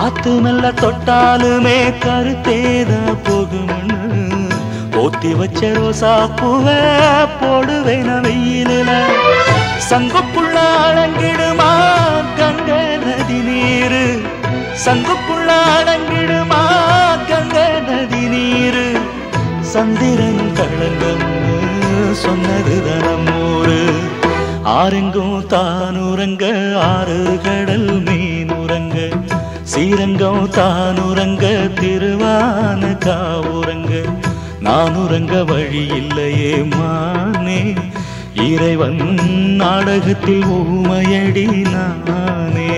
காத்து மெல்ல தொட்டாலுமே கருத்தேதா போகும்னு போத்தி வச்ச ரோசா பூவ போடுவேன வெயிலில சங்குப்புள்ள அடங்கிடுமா கங்க நதி நீரு சங்குப்புள்ள அடங்கிடுமா கங்க நதி நீரு சந்திரன் களங்கம்னு சொன்னது தனமூரு ஆரெங்கும் தானுரங்க ஆறு கடல் மீனுரங்க சீரங்கம் தானுரங்க திருவான காவுரங்க நானுரங்க வழி இல்லையே மானே இறைவன் நாடகத்தில் ஊமையடி நானே